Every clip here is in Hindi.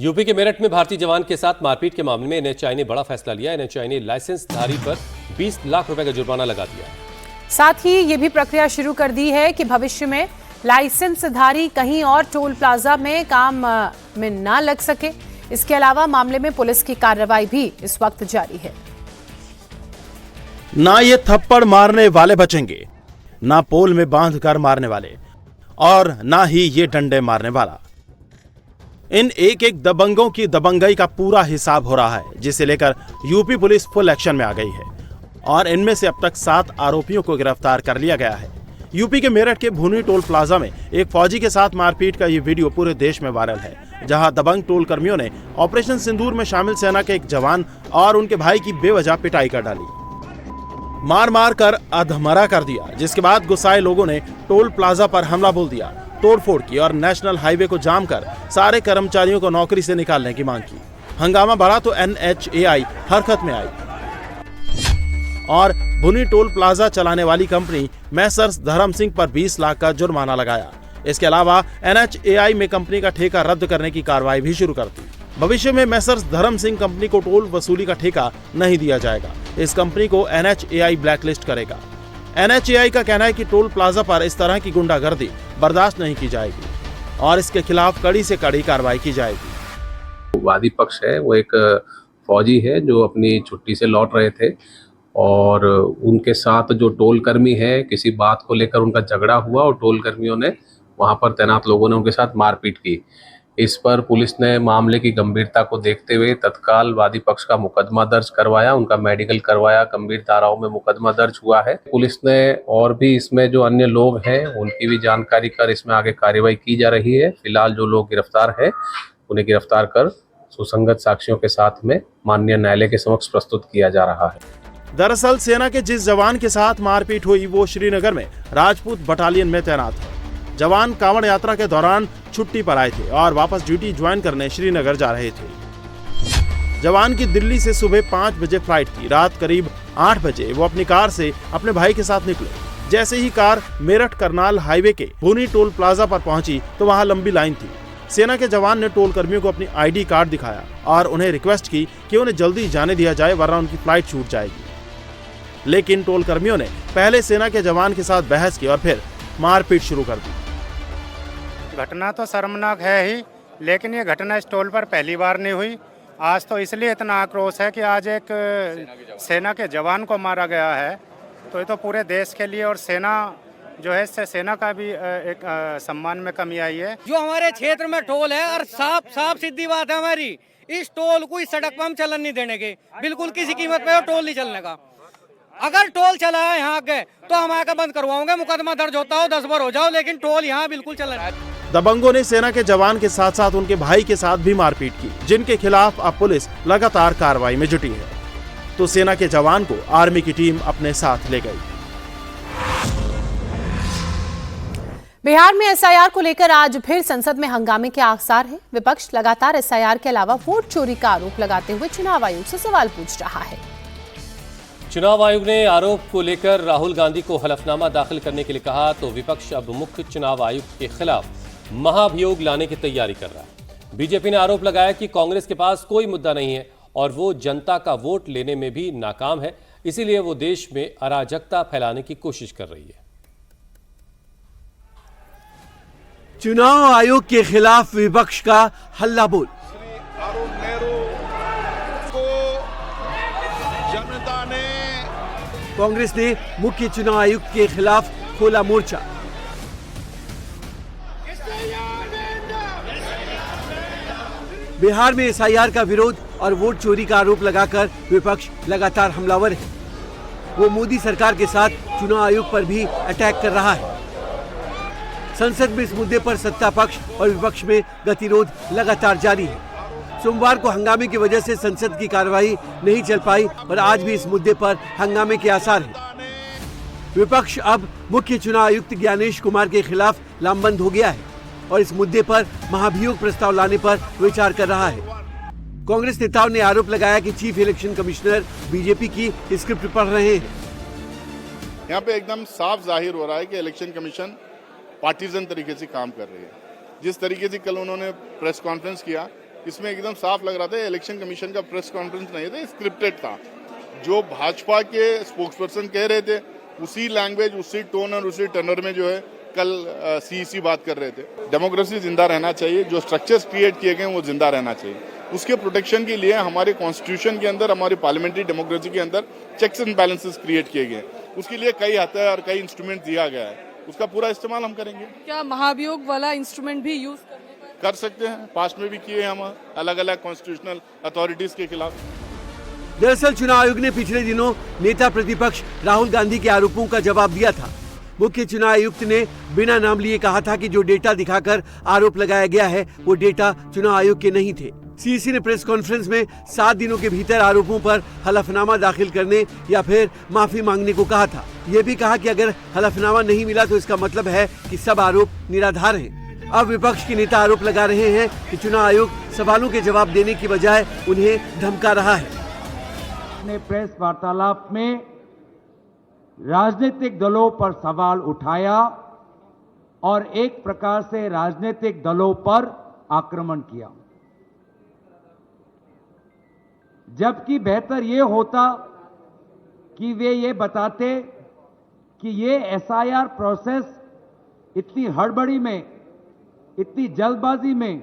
यूपी के मेरठ में भारतीय जवान के साथ मारपीट के मामले में एनएचएआई ने बड़ा फैसला लिया। एनएचएआई ने लाइसेंसधारी पर 20 लाख रुपए का जुर्माना लगा दिया। साथ ही ये भी प्रक्रिया शुरू कर दी है कि भविष्य में लाइसेंसधारी कहीं और टोल प्लाजा में काम में ना लग सके। इसके अलावा मामले में पुलिस की कार्रवाई भी इस वक्त जारी है। ना ये थप्पड़ मारने वाले बचेंगे, ना पोल में बांधकर मारने वाले, और ना ही ये डंडे मारने वाला। इन एक एक दबंगों की दबंगई का पूरा हिसाब हो रहा है, जिसे लेकर यूपी पुलिस फुल एक्शन में आ गई है और इनमें से अब तक 7 आरोपियों को गिरफ्तार कर लिया गया है। यूपी के मेरठ के भुनी टोल प्लाजा में एक फौजी के साथ मारपीट का ये वीडियो पूरे देश में वायरल है, जहां दबंग टोल कर्मियों ने ऑपरेशन सिंदूर में शामिल सेना के एक जवान और उनके भाई की बेवजह पिटाई कर डाली, मार मार कर अधमरा कर दिया। जिसके बाद गुस्साए लोगों ने टोल प्लाजा पर हमला बोल दिया, तोड़फोड़ की और नेशनल हाईवे को जाम कर सारे कर्मचारियों को नौकरी से निकालने की मांग की। हंगामा बढ़ा तो एनएचएआई हरकत में आई और भुनी टोल प्लाजा चलाने वाली कंपनी मैसर्स धर्म सिंह पर 20 लाख का जुर्माना लगाया। इसके अलावा एनएचएआई में कंपनी का ठेका रद्द करने की कार्रवाई भी शुरू कर दी। भविष्य में मैसर्स धर्म सिंह कंपनी को टोल वसूली का ठेका नहीं दिया जाएगा। इस कंपनी को एनएचएआई ब्लैकलिस्ट करेगा। एनएचएआई का कहना है कि टोल प्लाजा पर इस तरह की गुंडागर्दी बर्दाश्त नहीं की जाएगी और इसके खिलाफ कड़ी से कड़ी कार्रवाई की जाएगी। वादी पक्ष है वो एक फौजी है जो अपनी छुट्टी से लौट रहे थे और उनके साथ जो टोल कर्मी है, किसी बात को लेकर उनका झगड़ा हुआ और टोल कर्मियों ने वहां पर तैनात लोगों ने उनके साथ मारपीट की। इस पर पुलिस ने मामले की गंभीरता को देखते हुए तत्काल वादी पक्ष का मुकदमा दर्ज करवाया, उनका मेडिकल करवाया, गंभीर धाराओं में मुकदमा दर्ज हुआ है। पुलिस ने और भी इसमें जो अन्य लोग हैं उनकी भी जानकारी कर इसमें आगे कार्रवाई की जा रही है। फिलहाल जो लोग गिरफ्तार हैं उन्हें गिरफ्तार कर सुसंगत साक्ष्यों के साथ में माननीय न्यायालय के समक्ष प्रस्तुत किया जा रहा है। दरअसल सेना के जिस जवान के साथ मारपीट हुई वो श्रीनगर में राजपूत बटालियन में तैनात है। जवान कांवड़ यात्रा के दौरान छुट्टी पर आए थे और वापस ड्यूटी ज्वाइन करने श्रीनगर जा रहे थे। जवान की दिल्ली से सुबह 5 बजे फ्लाइट थी। रात करीब 8 बजे वो अपनी कार से अपने भाई के साथ निकले। जैसे ही कार मेरठ करनाल हाईवे के भुनी टोल प्लाजा पर पहुंची तो वहां लंबी लाइन थी। सेना के जवान ने टोल कर्मियों को अपनी आईडी कार्ड दिखाया और उन्हें रिक्वेस्ट की कि उन्हें जल्दी जाने दिया जाए वरना उनकी फ्लाइट छूट जाएगी। लेकिन टोल कर्मियों ने पहले सेना के जवान के साथ बहस की और फिर मारपीट शुरू कर दी। घटना तो शर्मनाक है ही, लेकिन ये घटना इस टोल पर पहली बार नहीं हुई। आज तो इसलिए इतना आक्रोश है कि आज एक सेना के जवान को मारा गया है, तो ये तो पूरे देश के लिए और सेना जो है इससे सेना का भी एक सम्मान में कमी आई है। जो हमारे क्षेत्र में टोल है और साफ सीधी बात है हमारी, इस टोल को इस सड़क पर हम चलन नहीं देने के, बिल्कुल किसी कीमत पे टोल नहीं चलने का। अगर टोल चला है यहाँ के तो हम आकर बंद करवाओगे, मुकदमा दर्ज होता हो 10 बार हो जाओ, लेकिन टोल यहाँ बिल्कुल चलना है। दबंगों ने सेना के जवान के साथ साथ उनके भाई के साथ भी मारपीट की, जिनके खिलाफ अब पुलिस लगातार कार्रवाई में जुटी है। तो सेना के जवान को आर्मी की टीम अपने साथ ले गई। बिहार में एसआईआर को लेकर आज फिर संसद में हंगामे के आसार हैं। विपक्ष लगातार एसआईआर के अलावा वोट चोरी का आरोप लगाते हुए चुनाव आयोग से सवाल पूछ रहा है। चुनाव आयोग ने आरोप को लेकर राहुल गांधी को हलफनामा दाखिल करने के लिए कहा तो विपक्ष अब मुख्य चुनाव आयुक्त के खिलाफ महाभियोग लाने की तैयारी कर रहा है। बीजेपी ने आरोप लगाया कि कांग्रेस के पास कोई मुद्दा नहीं है और वो जनता का वोट लेने में भी नाकाम है, इसीलिए वो देश में अराजकता फैलाने की कोशिश कर रही है। चुनाव आयोग के खिलाफ विपक्ष का हल्ला बोल। कांग्रेस ने मुख्य चुनाव आयुक्त के खिलाफ खोला मोर्चा। बिहार में एसआईआर का विरोध और वोट चोरी का आरोप लगाकर विपक्ष लगातार हमलावर है। वो मोदी सरकार के साथ चुनाव आयोग पर भी अटैक कर रहा है। संसद में इस मुद्दे पर सत्ता पक्ष और विपक्ष में गतिरोध लगातार जारी है। सोमवार को हंगामे की वजह से संसद की कार्रवाई नहीं चल पाई और आज भी इस मुद्दे पर हंगामे के आसार हैं। विपक्ष अब मुख्य चुनाव आयुक्त ज्ञानेश कुमार के खिलाफ लामबंद हो गया है और इस मुद्दे पर महाभियोग प्रस्ताव लाने पर विचार कर रहा है। कांग्रेस नेताओं ने आरोप लगाया कि चीफ इलेक्शन कमिश्नर बीजेपी की स्क्रिप्ट पढ़ रहे हैं। यहाँ पे एकदम साफ जाहिर हो रहा है कि इलेक्शन कमीशन पार्टीजन तरीके से काम कर रही है। जिस तरीके से कल उन्होंने प्रेस कॉन्फ्रेंस किया इसमें एकदम साफ लग रहा था इलेक्शन कमीशन का प्रेस कॉन्फ्रेंस नहीं था, स्क्रिप्टेड था। जो भाजपा के स्पोक्स पर्सन कह रहे थे उसी लैंग्वेज, उसी टोन और उसी टनर में जो है कल सीईसी बात कर रहे थे। डेमोक्रेसी जिंदा रहना चाहिए, जो स्ट्रक्चर्स क्रिएट किए गए वो जिंदा रहना चाहिए। उसके प्रोटेक्शन के लिए हमारे कॉन्स्टिट्यूशन के अंदर, हमारी पार्लियामेंट्री डेमोक्रेसी के अंदर चेक्स एंड बैलेंसेस क्रिएट किए गए। उसके लिए कई हथियार, कई इंस्ट्रूमेंट दिया गया है, उसका पूरा इस्तेमाल हम करेंगे। क्या महाभियोग वाला इंस्ट्रूमेंट भी यूज कर सकते हैं? पास्ट में भी किए हम अलग अलग कॉन्स्टिट्यूशनल अथॉरिटीज के खिलाफ। दरअसल चुनाव आयोग ने पिछले दिनों नेता प्रतिपक्ष राहुल गांधी के आरोपों का जवाब दिया था। मुख्य चुनाव आयुक्त ने बिना नाम लिए कहा था कि जो डेटा दिखाकर आरोप लगाया गया है वो डेटा चुनाव आयोग के नहीं थे। सीईसी ने प्रेस कॉन्फ्रेंस में 7 दिनों के भीतर आरोपों पर हलफनामा दाखिल करने या फिर माफी मांगने को कहा था। ये भी कहा कि अगर हलफनामा नहीं मिला तो इसका मतलब है कि सब आरोप निराधार हैं। अब विपक्ष के नेता आरोप लगा रहे हैं कि चुनाव आयोग सवालों के जवाब देने की बजाय उन्हें धमका रहा है। अपने प्रेस वार्तालाप में राजनीतिक दलों पर सवाल उठाया और एक प्रकार से राजनीतिक दलों पर आक्रमण किया, जबकि बेहतर ये होता कि वे ये बताते कि ये एसआईआर प्रोसेस इतनी हड़बड़ी में, इतनी जल्दबाजी में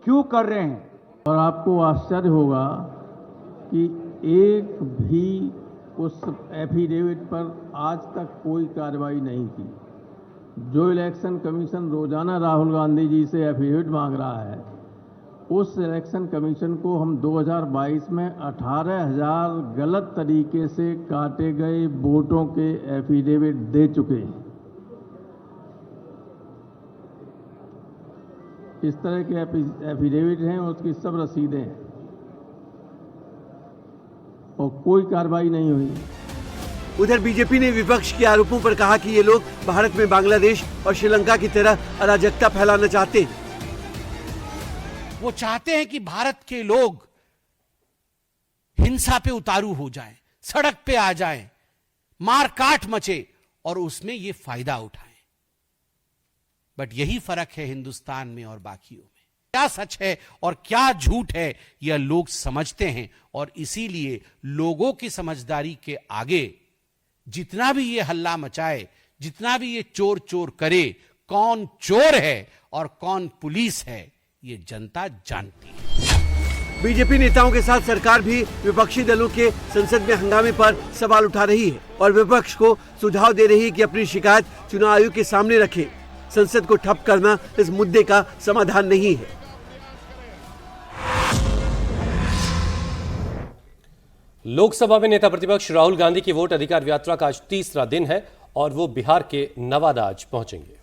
क्यों कर रहे हैं। और आपको आश्चर्य होगा कि एक भी उस एफिडेविट पर आज तक कोई कार्रवाई नहीं की। जो इलेक्शन कमीशन रोजाना राहुल गांधी जी से एफिडेविट मांग रहा है, उस इलेक्शन कमीशन को हम 2022 में 18,000 गलत तरीके से काटे गए वोटों के एफिडेविट दे चुके हैं। इस तरह के एफिडेविट हैं, उसकी सब रसीदें हैं और कोई कार्रवाई नहीं हुई। उधर बीजेपी ने विपक्ष के आरोपों पर कहा कि ये लोग भारत में बांग्लादेश और श्रीलंका की तरह अराजकता फैलाना चाहते हैं। वो चाहते हैं कि भारत के लोग हिंसा पे उतारू हो जाएं, सड़क पे आ जाएं, मार काट मचे और उसमें ये फायदा उठाएं। बट यही फर्क है हिंदुस्तान में और बाकियों में। क्या सच है और क्या झूठ है यह लोग समझते हैं, और इसीलिए लोगों की समझदारी के आगे जितना भी ये हल्ला मचाए, जितना भी ये चोर चोर करे, कौन चोर है और कौन पुलिस है ये जनता जानती है। बीजेपी नेताओं के साथ सरकार भी विपक्षी दलों के संसद में हंगामे पर सवाल उठा रही है और विपक्ष को सुझाव दे रही है कि अपनी शिकायत चुनाव आयोग के सामने रखें। संसद को ठप करना इस मुद्दे का समाधान नहीं है। लोकसभा में नेता प्रतिपक्ष राहुल गांधी की वोट अधिकार यात्रा का आज तीसरा दिन है और वो बिहार के नवादा आज पहुंचेंगे।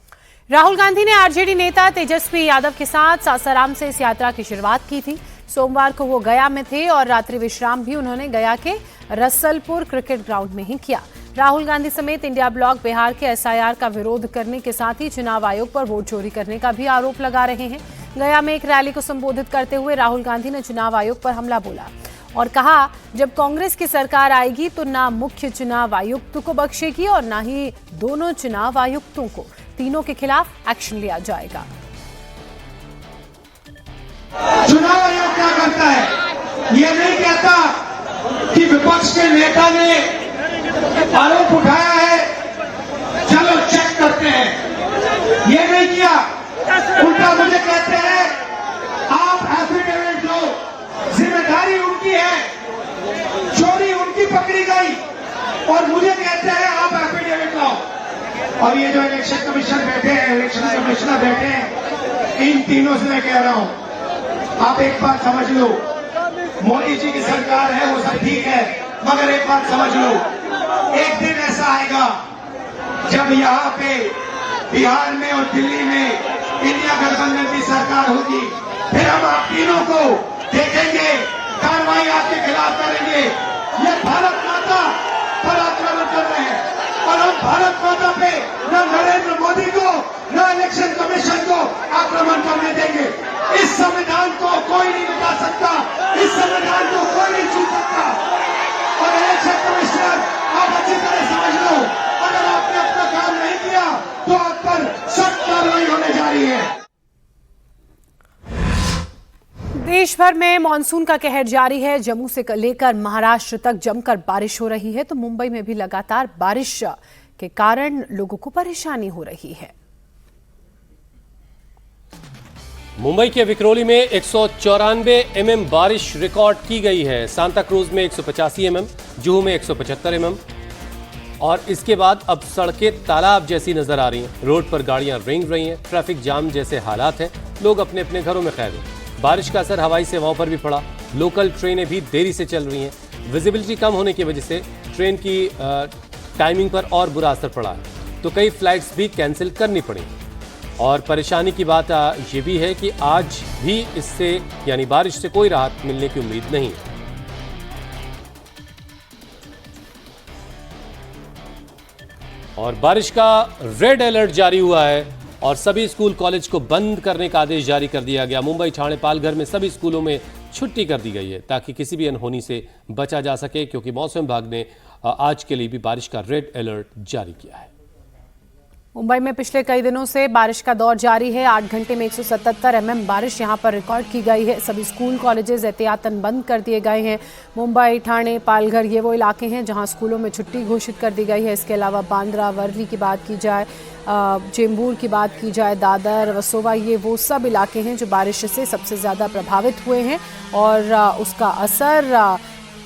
राहुल गांधी ने आरजेडी नेता तेजस्वी यादव के साथ सासाराम से इस यात्रा की शुरुआत की थी। सोमवार को वो गया में थे और रात्रि विश्राम भी उन्होंने गया के रसलपुर क्रिकेट ग्राउंड में ही किया। राहुल गांधी समेत इंडिया ब्लॉक बिहार के एसआईआर का विरोध करने के साथ ही चुनाव आयोग पर वोट चोरी करने का भी आरोप लगा रहे हैं। गया में एक रैली को संबोधित करते हुए राहुल गांधी ने चुनाव आयोग पर हमला बोला और कहा, जब कांग्रेस की सरकार आएगी तो ना मुख्य चुनाव आयुक्त को बख्शेगी और ना ही दोनों चुनाव आयुक्तों को, तीनों के खिलाफ एक्शन लिया जाएगा। चुनाव आयोग क्या करता है? ये नहीं कहता कि विपक्ष के नेता ने आरोप उठाया है, चलो चेक करते हैं। ये नहीं किया, उल्टा मुझे कहते हैं आप एफिडेविट लो, जिम्मेदारी उनकी है, चोरी उनकी पकड़ी गई और मुझे कहते हैं आप एफिडेविट लाओ। और ये जो इलेक्शन कमीशन बैठे हैं, इलेक्शन कमिश्नर बैठे हैं, इन तीनों से मैं कह रहा हूं, आप एक बात समझ लो, मोदी जी की सरकार है वो सब ठीक है, मगर एक बात समझ लो, एक दिन ऐसा आएगा जब यहाँ पे बिहार में और दिल्ली में इंडिया गठबंधन की सरकार होगी, फिर हम आप तीनों को देखेंगे, कार्रवाई आपके खिलाफ करेंगे। ये भारत माता पर आक्रमण कर रहे हैं और हम भारत माता पे न नरेंद्र मोदी को न इलेक्शन कमीशन को आक्रमण करने देंगे। इस संविधान को कोई नहीं मिटा सकता, इस संविधान को कोई नहीं छू सकता। और इलेक्शन कमिश्नर आप अच्छी तरह समझ लो, अगर आपने अपना काम नहीं किया तो आप पर सख्त कार्रवाई होने जा रही है। देश भर में मानसून का कहर जारी है। जम्मू से लेकर महाराष्ट्र तक जमकर बारिश हो रही है, तो मुंबई में भी लगातार बारिश के कारण लोगों को परेशानी हो रही है। मुंबई के विक्रोली में 194 mm बारिश रिकॉर्ड की गई है। सांता क्रूज में 185 mm, जुहू में 175 mm। और इसके बाद अब सड़कें तालाब जैसी नजर आ रही हैं। रोड पर गाड़ियां रेंग रही हैं, ट्रैफिक जाम जैसे हालात हैं, लोग अपने अपने घरों में कैद हैं। बारिश का असर हवाई सेवाओं पर भी पड़ा। लोकल ट्रेनें भी देरी से चल रही हैं। विजिबिलिटी कम होने की वजह से ट्रेन की टाइमिंग पर और बुरा असर पड़ा है, तो कई फ्लाइट्स भी कैंसिल करनी पड़ी। और परेशानी की बात ये भी है कि आज भी इससे यानी बारिश से कोई राहत मिलने की उम्मीद नहीं है। और बारिश का रेड अलर्ट जारी हुआ है और सभी स्कूल कॉलेज को बंद करने का आदेश जारी कर दिया गया। मुंबई, ठाणे, पालघर में सभी स्कूलों में छुट्टी कर दी गई है ताकि किसी भी अनहोनी से बचा जा सके, क्योंकि मौसम विभाग ने आज के लिए भी बारिश का रेड अलर्ट जारी किया है। मुंबई में पिछले कई दिनों से बारिश का दौर जारी है। 8 घंटे में 177 mm बारिश यहां पर रिकॉर्ड की गई है। सभी स्कूल कॉलेजेस एहतियातन बंद कर दिए गए हैं। मुंबई, ठाणे, पालघर ये वो इलाके हैं जहां स्कूलों में छुट्टी घोषित कर दी गई है। इसके अलावा बांद्रा, वर्ली की बात की जाए, चेंबूर की बात की जाए, दादर, वसोवा, ये वो सब इलाके हैं जो बारिश से सबसे ज़्यादा प्रभावित हुए हैं और उसका असर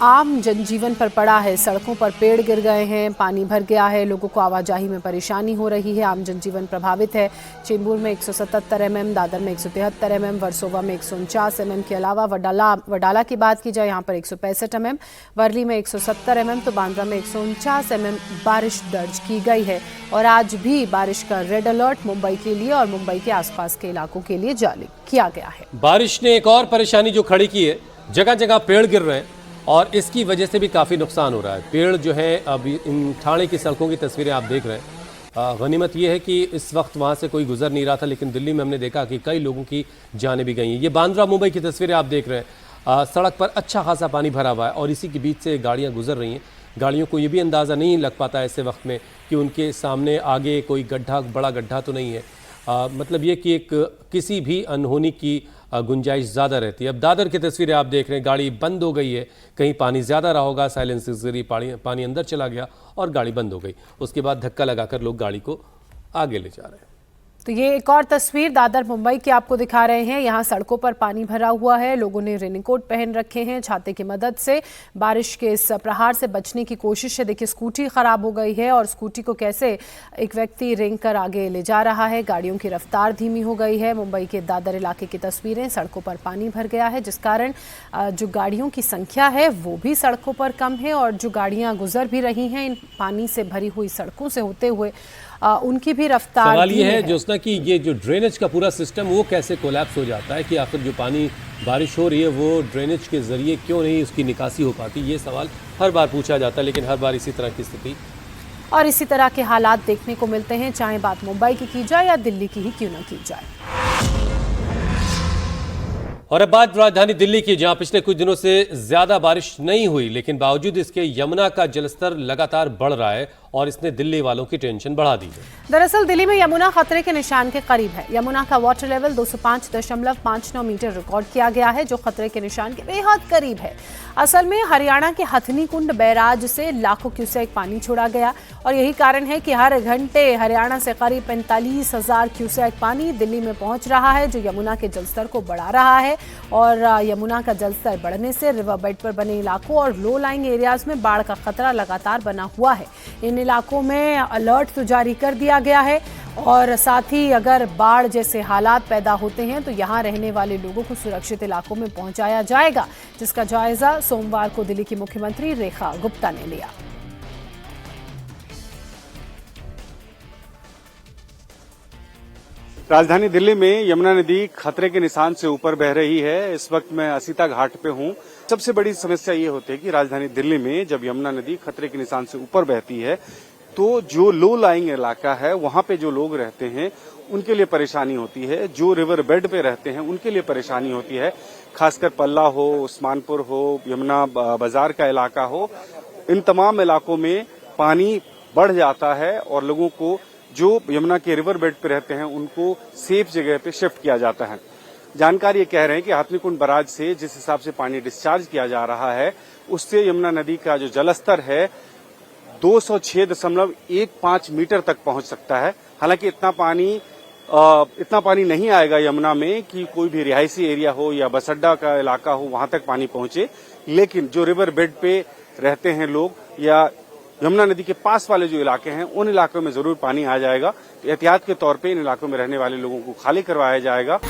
आम जनजीवन पर पड़ा है। सड़कों पर पेड़ गिर गए हैं, पानी भर गया है, लोगों को आवाजाही में परेशानी हो रही है, आम जनजीवन प्रभावित है। चेंबूर में 177 mm, दादर में 173 mm, वर्सोवा में 149 mm के अलावा वडाला की बात की जाए यहाँ पर 165 mm, वर्ली में 170 mm, तो बांद्रा में 149 mm बारिश दर्ज की गई है। और आज भी बारिश का रेड अलर्ट मुंबई के लिए और मुंबई के आसपास के इलाकों के लिए जारी किया गया है। बारिश ने एक और परेशानी जो खड़ी की है, जगह जगह पेड़ गिर रहे हैं और इसकी वजह से भी काफ़ी नुकसान हो रहा है। पेड़ जो है, अब इन ठाणे की सड़कों की तस्वीरें आप देख रहे हैं। गनीमत ये है कि इस वक्त वहाँ से कोई गुजर नहीं रहा था, लेकिन दिल्ली में हमने देखा कि कई लोगों की जानें भी गई हैं। ये बांद्रा मुंबई की तस्वीरें आप देख रहे हैं। सड़क पर अच्छा खासा पानी भरा हुआ है और इसी के बीच से गाड़ियाँ गुजर रही हैं। गाड़ियों को ये भी अंदाज़ा नहीं लग पाता ऐसे वक्त में कि उनके सामने आगे कोई गड्ढा, बड़ा गड्ढा तो नहीं है। मतलब ये कि एक किसी भी अनहोनी की गुंजाइश ज़्यादा रहती है। अब दादर की तस्वीरें आप देख रहे हैं, गाड़ी बंद हो गई है। कहीं पानी ज़्यादा रहा होगा, साइलेंसर के जरिए पानी अंदर चला गया और गाड़ी बंद हो गई। उसके बाद धक्का लगाकर लोग गाड़ी को आगे ले जा रहे हैं। तो ये एक और तस्वीर दादर मुंबई की आपको दिखा रहे हैं। यहाँ सड़कों पर पानी भरा हुआ है, लोगों ने रेनकोट पहन रखे हैं। छाते की मदद से बारिश के इस प्रहार से बचने की कोशिश है। देखिए, स्कूटी खराब हो गई है और स्कूटी को कैसे एक व्यक्ति रेंग कर आगे ले जा रहा है। गाड़ियों की रफ्तार धीमी हो गई है। मुंबई के दादर इलाके की तस्वीरें, सड़कों पर पानी भर गया है, जिस कारण जो गाड़ियों की संख्या है वो भी सड़कों पर कम है और जो गाड़ियाँ गुजर भी रही हैं इन पानी से भरी हुई सड़कों से होते हुए, उनकी भी रफ्तार। सवाल ये है ज्योत्सना कि ये जो ड्रेनेज का पूरा सिस्टम वो कैसे कोलैप्स हो जाता है कि आखिर जो पानी बारिश हो रही है वो ड्रेनेज के जरिए क्यों नहीं उसकी निकासी हो पाती। ये सवाल हर बार पूछा जाता है, लेकिन हर बार इसी तरह की स्थिति और इसी तरह के हालात देखने को मिलते हैं, चाहे बात मुंबई की जाए या दिल्ली की ही क्यों न की जाए। और अब बात राजधानी दिल्ली की, जहां पिछले कुछ दिनों से ज्यादा बारिश नहीं हुई, लेकिन बावजूद इसके यमुना का जलस्तर लगातार बढ़ रहा है और इसने दिल्ली वालों की टेंशन बढ़ा दी है। दरअसल दिल्ली में यमुना खतरे के निशान के करीब है। यमुना का वाटर लेवल 205.59 मीटर रिकॉर्ड किया गया है, जो खतरे के निशान के बेहद करीब है। असल में हरियाणा के हथनी कुंड बैराज से लाखों क्यूसेक पानी छोड़ा गया और यही कारण है कि हर घंटे हरियाणा से करीब 45,000 क्यूसेक पानी दिल्ली में पहुंच रहा है, जो यमुना के जलस्तर को बढ़ा रहा है। और यमुना का जलस्तर बढ़ने से रिवर बेड पर बने इलाकों और लो लाइंग एरियाज में बाढ़ का खतरा लगातार बना हुआ है। इन इलाकों में अलर्ट तो जारी कर दिया गया है और साथ ही अगर बाढ़ जैसे हालात पैदा होते हैं तो यहां रहने वाले लोगों को सुरक्षित इलाकों में पहुंचाया जाएगा, जिसका जायजा सोमवार को दिल्ली की मुख्यमंत्री रेखा गुप्ता ने लिया। राजधानी दिल्ली में यमुना नदी खतरे के निशान से ऊपर बह रही है। इस वक्त मैं असीता घाट पे हूँ। सबसे बड़ी समस्या ये होती है कि राजधानी दिल्ली में जब यमुना नदी खतरे के निशान से ऊपर बहती है तो जो लो लाइंग इलाका है वहां पे जो लोग रहते हैं उनके लिए परेशानी होती है। जो रिवर बेड पे रहते हैं उनके लिए परेशानी होती है, खासकर पल्ला हो, उस्मानपुर हो, यमुना बाजार का इलाका हो, इन तमाम इलाकों में पानी बढ़ जाता है और लोगों को जो यमुना के रिवर बेड पे रहते हैं उनको सेफ जगह पे शिफ्ट किया जाता है। जानकार ये कह रहे हैं कि हथनीकुंड बराज से जिस हिसाब से पानी डिस्चार्ज किया जा रहा है उससे यमुना नदी का जो जलस्तर है 206.15 मीटर तक पहुंच सकता है। हालांकि इतना पानी नहीं आएगा यमुना में कि कोई भी रिहायशी एरिया हो या बस अड्डा का इलाका हो वहां तक पानी पहुंचे, लेकिन जो रिवर बेड पे रहते हैं लोग या यमुना नदी के पास वाले जो इलाके हैं उन इलाकों में जरूर पानी आ जाएगा। तो एहतियात के तौर पे इन इलाकों में रहने वाले लोगों को खाली करवाया जाएगा।